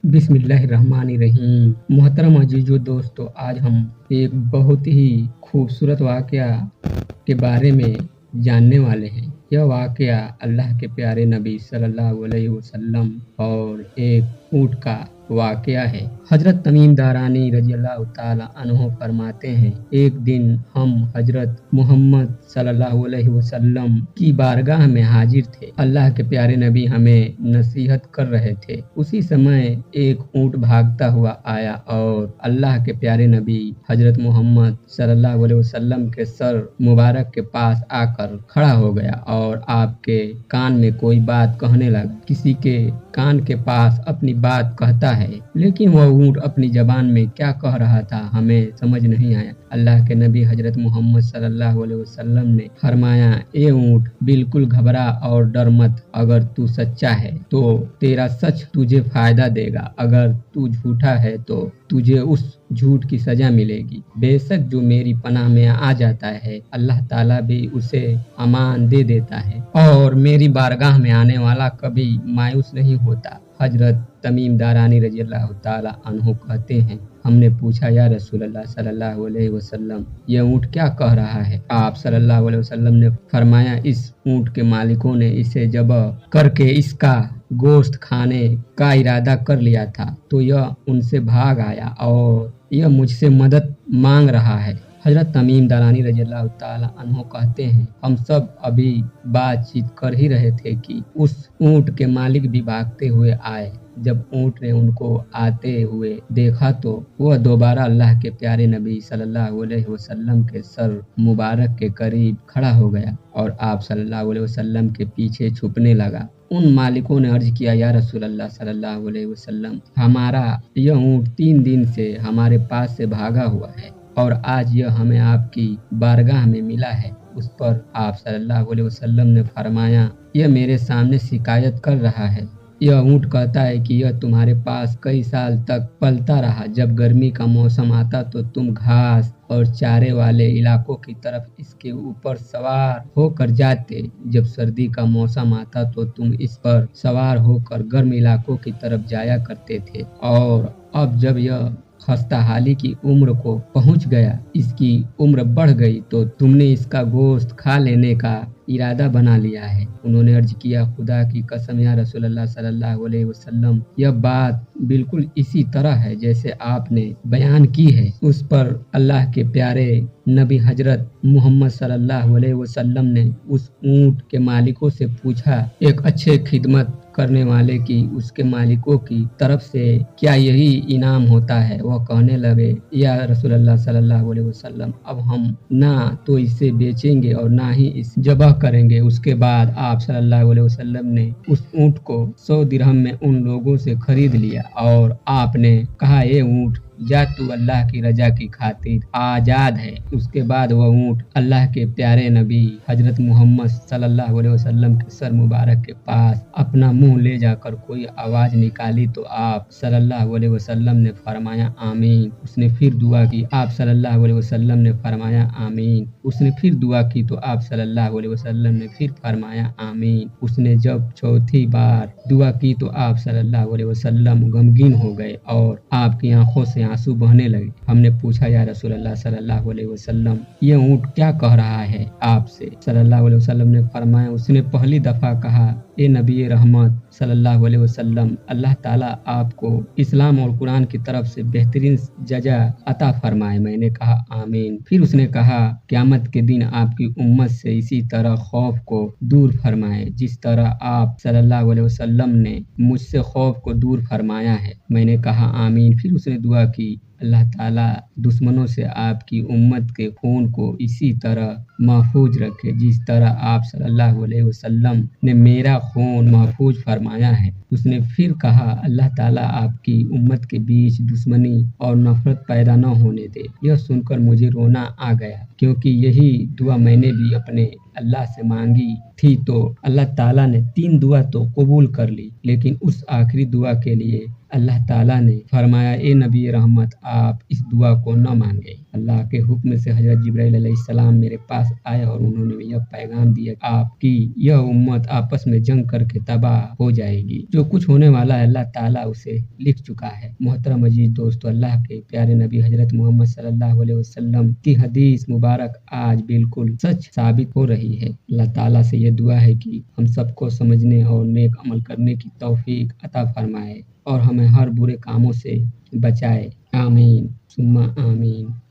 बिस्मिल्लाहिर्रहमानिर्रहीम। मोहतरम अजीजो दोस्तों, आज हम एक बहुत ही खूबसूरत वाक़या के बारे में जानने वाले हैं। यह वाक़या अल्लाह के प्यारे नबी सल्लल्लाहु अलैहि वसल्लम और एक ऊँट का वाक़या है। हज़रत तमीम दारानी रज़ियल्लाहु ताला अन्हु फरमाते हैं, एक दिन हम हज़रत मोहम्मद सल्लल्लाहु अलैहि वसल्लम की बारगाह में हाजिर थे। अल्लाह के प्यारे नबी हमें नसीहत कर रहे थे। उसी समय एक ऊँट भागता हुआ आया और अल्लाह के प्यारे नबी हज़रत मोहम्मद सल्लल्लाहु अलैहि वसल्लम के सर मुबारक के पास आकर खड़ा हो गया और आपके कान में कोई बात कहने लगा। किसी के कान के पास अपनी बात कहता है, लेकिन वह ऊँट अपनी ज़बान में क्या कह रहा था हमें समझ नहीं आया। अल्लाह के नबी हज़रत मोहम्मद सल्लल्लाहु अलैहि वसल्लम ने फरमाया, ए ऊँट, बिल्कुल घबरा और डर मत। अगर तू सच्चा है तो तेरा सच तुझे फायदा देगा, अगर तू झूठा है तो तुझे उस झूठ की सजा मिलेगी। बेशक जो मेरी पनाह में आ जाता है, अल्लाह ताला भी उसे अमान दे देता है और मेरी बारगाह में आने वाला कभी मायूस नहीं होता। हज़रत तमीम दारानी रज़ियल्लाहु ताला अन्हु कहते हैं, हमने पूछा, या रसूल अल्लाह सल्लल्लाहु अलैहि वसल्लम, यह ऊँट क्या कह रहा है? आप सल्लल्लाहु अलैहि वसल्लम ने फरमाया, इस ऊँट के मालिकों ने इसे ज़बह करके इसका गोश्त खाने का इरादा कर लिया था, तो यह उनसे भाग आया और यह मुझसे मदद मांग रहा है। हज़रत तमीम दारानी रज़ियल्लाहु ताला अन्हु कहते हैं, हम सब अभी बातचीत कर ही रहे थे कि उस ऊँट के मालिक भी भागते हुए आए। जब ऊँट ने उनको आते हुए देखा तो वह दोबारा अल्लाह के प्यारे नबी सल्लल्लाहु अलैहि वसल्लम के सर मुबारक के करीब खड़ा हो गया और आप सल्लल्लाहु अलैहि वसल्लम के पीछे छुपने लगा। उन मालिकों ने अर्ज किया, या रसूल अल्लाह सल्लल्लाहु अलैहि वसल्लम, हमारा यह ऊँट 3 दिन से हमारे पास से भागा हुआ है और आज यह हमें आपकी बारगाह में मिला है। उस पर आप सल्लल्लाहु अलैहि वसल्लम ने फरमाया, यह मेरे सामने शिकायत कर रहा है। यह ऊँट कहता है कि यह तुम्हारे पास कई साल तक पलता रहा। जब गर्मी का मौसम आता तो तुम घास और चारे वाले इलाकों की तरफ इसके ऊपर सवार होकर जाते। जब सर्दी का मौसम आता तो तुम इस पर सवार होकर गर्म इलाकों की तरफ जाया करते थे और अब जब यह खस्ताहाली की उम्र को पहुंच गया, इसकी उम्र बढ़ गई, तो तुमने इसका गोश्त खा लेने का इरादा बना लिया है। उन्होंने अर्ज किया, खुदा की कसम या रसूल अल्लाह सल्लल्लाहु अलैहि वसल्लम, यह बात बिल्कुल इसी तरह है जैसे आपने बयान की है। उस पर अल्लाह के प्यारे नबी हजरत मोहम्मद सल्लल्लाहु अलैहि वसल्लम ने उस ऊँट के मालिकों से पूछा, एक अच्छे खिदमत करने वाले की उसके मालिकों की तरफ से क्या यही इनाम होता है? वह कहने लगे, या रसूल अल्लाह सल्लल्लाहु अलैहि वसल्लम, अब हम ना तो इसे बेचेंगे और ना ही इस ज़बह करेंगे। उसके बाद आप सल्लल्लाहु अलैहि वसल्लम ने उस ऊँट को 100 दिरहम में उन लोगों से खरीद लिया और आपने कहा, ये ऊँट जा, तू अल्लाह की रजा की खातिर आजाद है। उसके बाद वह ऊँट अल्लाह के प्यारे नबी हजरत मोहम्मद सल्लल्लाहु अलैहि वसल्लम के सर मुबारक के पास अपना मुंह ले जाकर कोई आवाज निकाली तो आप सल्लल्लाहु अलैहि वसल्लम ने फरमाया, आमीन। उसने फिर दुआ की, आप सल्लल्लाहु अलैहि वसल्लम ने फरमाया, आमीन। उसने फिर दुआ की तो आप सल्लल्लाहु अलैहि वसल्लम ने फिर फरमाया, आमीन। उसने जब चौथी बार दुआ की तो आप सल्लल्लाहु अलैहि वसल्लम गमगीन हो गए और आपकी आंखों से आंसू बहने लगे। हमने पूछा, या रसूल अल्लाह सल्लल्लाहु अलैहि वसल्लम, ये ऊँट क्या कह रहा है आपसे? सल्लल्लाहु अलैहि वसल्लम ने फरमाया, उसने पहली दफा कहा, ए नबी रहमत सल्लल्लाहु अलैहि वसल्लम, अल्लाह ताला आपको इस्लाम और कुरान की तरफ से बेहतरीन जजा अता फरमाए। मैंने कहा, आमीन। फिर उसने कहा, क़यामत के दिन आपकी उम्मत से इसी तरह खौफ को दूर फरमाए जिस तरह आप सल्लल्लाहु अलैहि वसल्लम ने मुझसे खौफ को दूर फरमाया है। मैंने कहा, आमीन। फिर उसने दुआ की, अल्लाह ताला दुश्मनों से आपकी उम्मत के खून को इसी तरह महफूज रखे जिस तरह आप सल्लल्लाहु अलैहि वसल्लम ने मेरा खून महफूज फरमाया है। उसने फिर कहा, अल्लाह ताला आपकी उम्मत के बीच दुश्मनी और नफरत पैदा न होने दे। यह सुनकर मुझे रोना आ गया, क्योंकि यही दुआ मैंने भी अपने अल्लाह से मांगी थी। तो अल्लाह ताला ने 3 दुआ तो कबूल कर ली, लेकिन उस आखिरी दुआ के लिए अल्लाह ताला ने फरमाया, ए नबी रहमत, आप इस दुआ को न मांगे। اللہ کے حکم سے حضرت جبرائیل علیہ السلام میرے پاس آئے اور انہوں نے یہ پیغام دیا، آپ کی یہ امت آپس میں جنگ کر کے تباہ ہو جائے گی، جو کچھ ہونے والا ہے اللہ تعالیٰ اسے لکھ چکا ہے۔ محترم عزیز دوستو، اللہ کے پیارے نبی حضرت محمد صلی اللہ علیہ وسلم کی حدیث مبارک آج بالکل سچ ثابت ہو رہی ہے۔ اللہ تعالیٰ سے یہ دعا ہے کہ ہم سب کو سمجھنے اور نیک عمل کرنے کی توفیق عطا فرمائے اور ہمیں ہر برے کاموں سے بچائے، آمین ثم آمین۔